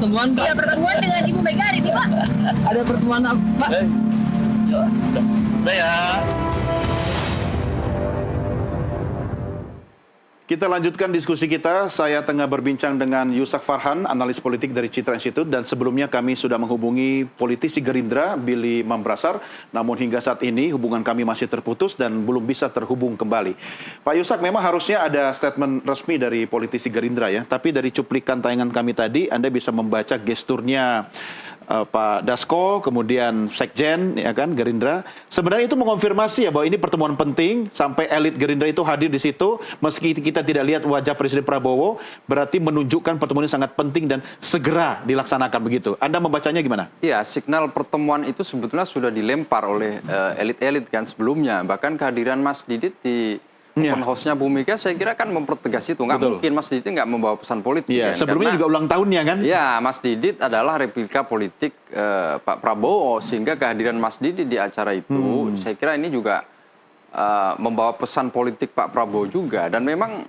pertemuan, Pak? Iya, pertemuan dengan Ibu Mega hari ini, Pak. Ada pertemuan apa, Pak? Udah ya. Kita lanjutkan diskusi kita. Saya tengah berbincang dengan Yusak Farhan, analis politik dari Citra Institute, dan sebelumnya kami sudah menghubungi politisi Gerindra, Billy Mambrasar. Namun hingga saat ini hubungan kami masih terputus dan belum bisa terhubung kembali. Pak Yusak, memang harusnya ada statement resmi dari politisi Gerindra ya. Tapi dari cuplikan tayangan kami tadi, Anda bisa membaca gesturnya Pak Dasko, kemudian Sekjen, ya kan, Gerindra. Sebenarnya itu mengonfirmasi ya bahwa ini pertemuan penting, sampai elit Gerindra itu hadir di situ. Meski kita tidak lihat wajah Presiden Prabowo, berarti menunjukkan pertemuan ini sangat penting dan segera dilaksanakan begitu. Anda membacanya gimana? Iya, signal pertemuan itu sebetulnya sudah dilempar oleh elit-elit kan sebelumnya. Bahkan kehadiran Mas Didit di open house-nya Bu Mega, saya kira kan mempertegas itu. Nggak mungkin Mas Didit nggak membawa pesan politik. Iya, kan? sebelumnya juga ulang tahunnya kan? Iya, Mas Didit adalah replika politik Pak Prabowo. Sehingga kehadiran Mas Didit di acara itu, saya kira ini juga membawa pesan politik Pak Prabowo juga. Dan memang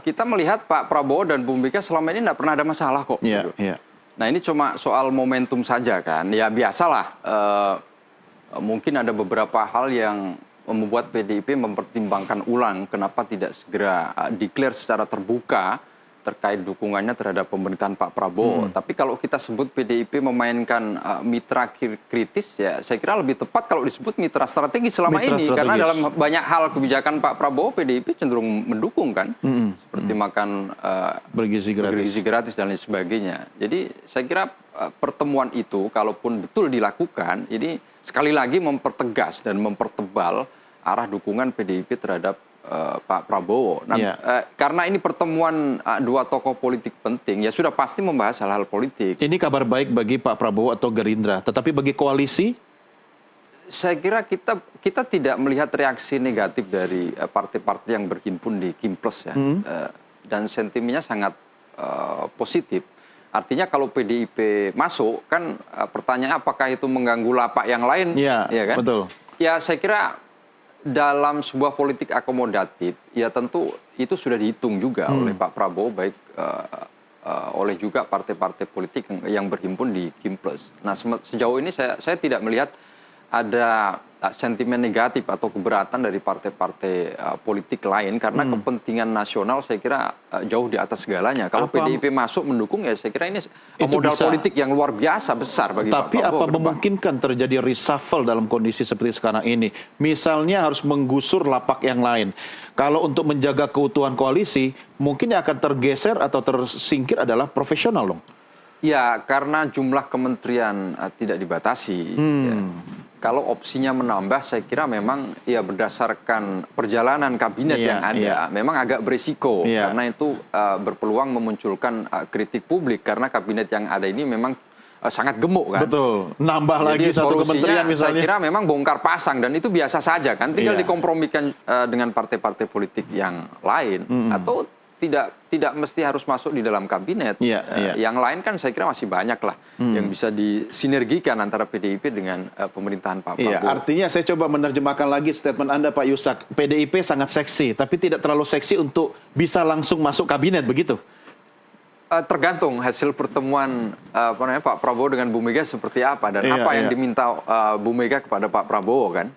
kita melihat Pak Prabowo dan Bu Mega selama ini nggak pernah ada masalah kok. Iya, iya. Nah ini cuma soal momentum saja kan. Ya biasalah, mungkin ada beberapa hal yang membuat PDIP mempertimbangkan ulang kenapa tidak segera declare secara terbuka terkait dukungannya terhadap pemerintahan Pak Prabowo. Tapi kalau kita sebut PDIP memainkan mitra kritis, ya saya kira lebih tepat kalau disebut mitra strategis selama ini. Karena dalam banyak hal kebijakan Pak Prabowo, PDIP cenderung mendukung kan. Seperti makan bergizi gratis dan lain sebagainya. Jadi saya kira pertemuan itu, kalaupun betul dilakukan, ini sekali lagi mempertegas dan mempertebal arah dukungan PDIP terhadap Pak Prabowo. Nah, karena ini pertemuan dua tokoh politik penting, ya sudah pasti membahas hal-hal politik. Ini kabar baik bagi Pak Prabowo atau Gerindra, tetapi bagi koalisi? Saya kira kita tidak melihat reaksi negatif dari partai-partai yang berhimpun di Kimples ya, dan sentimennya sangat positif. Artinya kalau PDIP masuk, kan pertanyaan apakah itu mengganggu lapak yang lain? Ya kan? Betul. Ya saya kira dalam sebuah politik akomodatif, ya tentu itu sudah dihitung juga oleh Pak Prabowo, baik oleh juga partai-partai politik yang berhimpun di Kimples. Nah sejauh ini saya tidak melihat ada sentimen negatif atau keberatan dari partai-partai politik lain, karena kepentingan nasional saya kira jauh di atas segalanya. Kalau PDIP masuk mendukung, ya saya kira ini modal politik yang luar biasa besar bagi Pak Prabowo. Tapi apa memungkinkan terjadi reshuffle dalam kondisi seperti sekarang ini? Misalnya harus menggusur lapak yang lain. Kalau untuk menjaga keutuhan koalisi, mungkin yang akan tergeser atau tersingkir adalah profesional dong. Ya, karena jumlah kementerian tidak dibatasi. Ya. Kalau opsinya menambah, saya kira memang ya berdasarkan perjalanan kabinet yang ada, memang agak berisiko. Karena itu berpeluang memunculkan kritik publik, karena kabinet yang ada ini memang sangat gemuk kan. Betul, nambah lagi satu kementerian misalnya. Saya kira memang bongkar pasang, dan itu biasa saja kan. Tinggal dikompromikan dengan partai-partai politik yang lain, atau tidak mesti harus masuk di dalam kabinet. Yang lain kan saya kira masih banyak lah yang bisa disinergikan antara PDIP dengan pemerintahan Pak Prabowo. Artinya saya coba menerjemahkan lagi statement Anda Pak Yusak. PDIP sangat seksi, tapi tidak terlalu seksi untuk bisa langsung masuk kabinet, begitu? Tergantung hasil pertemuan Pak Prabowo dengan Bu Mega seperti apa, dan apa yang diminta Bu Mega kepada Pak Prabowo kan.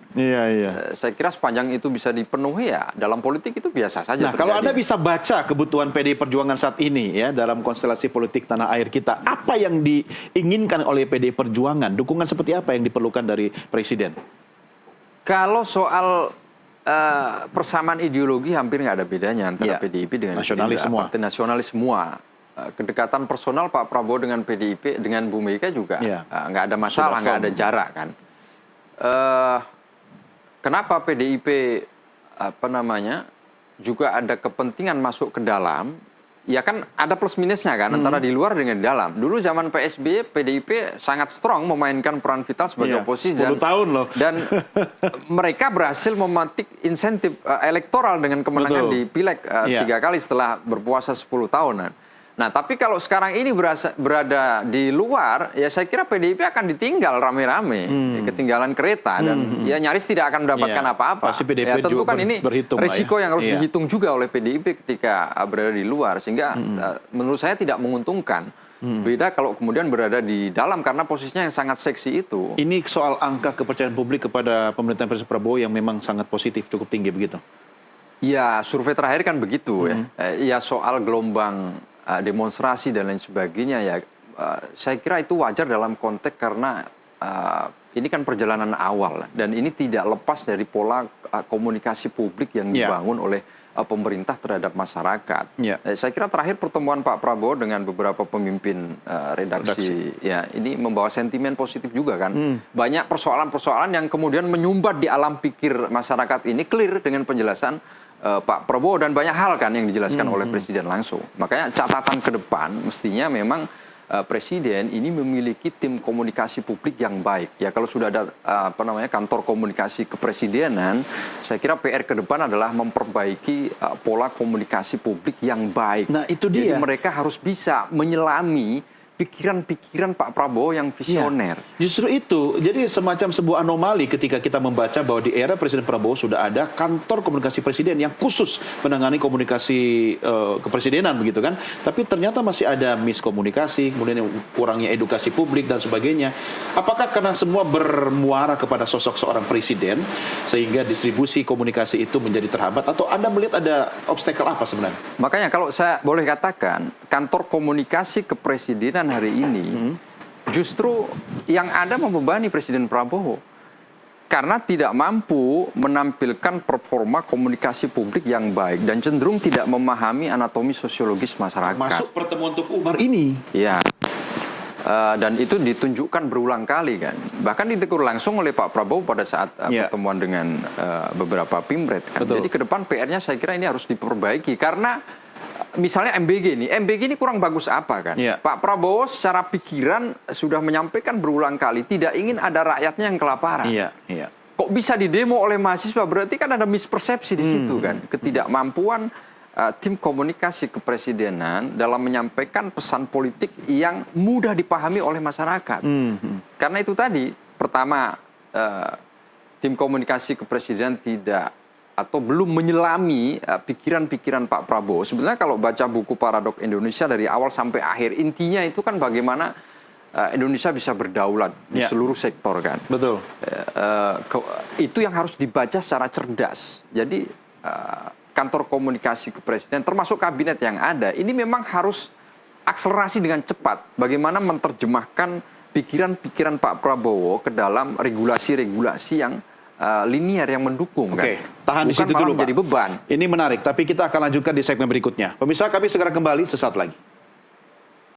Saya kira sepanjang itu bisa dipenuhi, ya dalam politik itu biasa saja. Nah, kalau Anda bisa baca kebutuhan PDI Perjuangan saat ini ya dalam konstelasi politik tanah air kita, apa yang diinginkan oleh PDI Perjuangan? Dukungan seperti apa yang diperlukan dari Presiden? Kalau soal persamaan ideologi hampir nggak ada bedanya antara PDIP dengan nasionalis semua. Partai nasionalis semua. Kedekatan personal Pak Prabowo dengan PDIP dengan Bu Mega juga nggak ada masalah, nggak ada jarak kan. Kenapa PDIP juga ada kepentingan masuk ke dalam? Ya kan ada plus minusnya kan antara di luar dengan di dalam. Dulu zaman PSBY, PDIP sangat strong memainkan peran vital sebagai oposisi, 10 tahun loh. Dan mereka berhasil memetik insentif elektoral dengan kemenangan di Pileg 3 kali setelah berpuasa 10 tahunan. Nah, tapi kalau sekarang ini berada di luar, ya saya kira PDIP akan ditinggal rame-rame, ketinggalan kereta, dan ya nyaris tidak akan mendapatkan apa-apa. Ya, tentu kan ini risiko yang harus dihitung juga oleh PDIP ketika berada di luar, sehingga menurut saya tidak menguntungkan. Beda kalau kemudian berada di dalam karena posisinya yang sangat seksi itu. Ini soal angka kepercayaan publik kepada pemerintahan Presiden Prabowo yang memang sangat positif, cukup tinggi begitu. Ya, survei terakhir kan begitu ya. Ya soal gelombang demonstrasi dan lain sebagainya ya, saya kira itu wajar dalam konteks karena ini kan perjalanan awal dan ini tidak lepas dari pola komunikasi publik yang dibangun oleh pemerintah terhadap masyarakat. Saya kira terakhir pertemuan Pak Prabowo dengan beberapa pemimpin redaksi ya ini membawa sentimen positif juga kan. Banyak persoalan-persoalan yang kemudian menyumbat di alam pikir masyarakat ini clear dengan penjelasan Pak Prabowo dan banyak hal kan yang dijelaskan oleh Presiden langsung. Makanya catatan ke depan mestinya memang Presiden ini memiliki tim komunikasi publik yang baik. Ya kalau sudah ada kantor komunikasi kepresidenan, saya kira PR ke depan adalah memperbaiki pola komunikasi publik yang baik. Nah, itu dia. Jadi mereka harus bisa menyelami pikiran-pikiran Pak Prabowo yang visioner. Ya, justru itu, jadi semacam sebuah anomali ketika kita membaca bahwa di era Presiden Prabowo sudah ada kantor komunikasi presiden yang khusus menangani komunikasi kepresidenan begitu kan. Tapi ternyata masih ada miskomunikasi, kemudian kurangnya edukasi publik dan sebagainya. Apakah karena semua bermuara kepada sosok seorang presiden sehingga distribusi komunikasi itu menjadi terhambat atau Anda melihat ada obstacle apa sebenarnya? Makanya kalau saya boleh katakan, kantor komunikasi kepresidenan hari ini justru yang ada membebani Presiden Prabowo karena tidak mampu menampilkan performa komunikasi publik yang baik dan cenderung tidak memahami anatomi sosiologis masyarakat. Masuk pertemuan Tuku Umar ini. Ya. Dan itu ditunjukkan berulang kali kan. Bahkan ditegur langsung oleh Pak Prabowo pada saat pertemuan dengan beberapa pimret kan. Jadi ke depan PR-nya saya kira ini harus diperbaiki karena misalnya MBG ini kurang bagus apa kan? Pak Prabowo secara pikiran sudah menyampaikan berulang kali tidak ingin ada rakyatnya yang kelaparan. Kok bisa didemo oleh mahasiswa? Berarti kan ada mispersepsi di situ kan, ketidakmampuan tim komunikasi kepresidenan dalam menyampaikan pesan politik yang mudah dipahami oleh masyarakat. Karena itu tadi, pertama tim komunikasi kepresidenan tidak atau belum menyelami pikiran-pikiran Pak Prabowo. Sebenarnya kalau baca buku Paradok Indonesia dari awal sampai akhir, intinya itu kan bagaimana Indonesia bisa berdaulat di seluruh sektor kan. Betul. Itu yang harus dibaca secara cerdas. Jadi kantor komunikasi kepresidenan, termasuk kabinet yang ada, ini memang harus akselerasi dengan cepat. Bagaimana menerjemahkan pikiran-pikiran Pak Prabowo ke dalam regulasi-regulasi yang linear yang mendukung kan. Tahan di situ dulu Pak. Menjadi beban. Ini menarik, tapi kita akan lanjutkan di segmen berikutnya. Pemirsa, kami segera kembali sesaat lagi.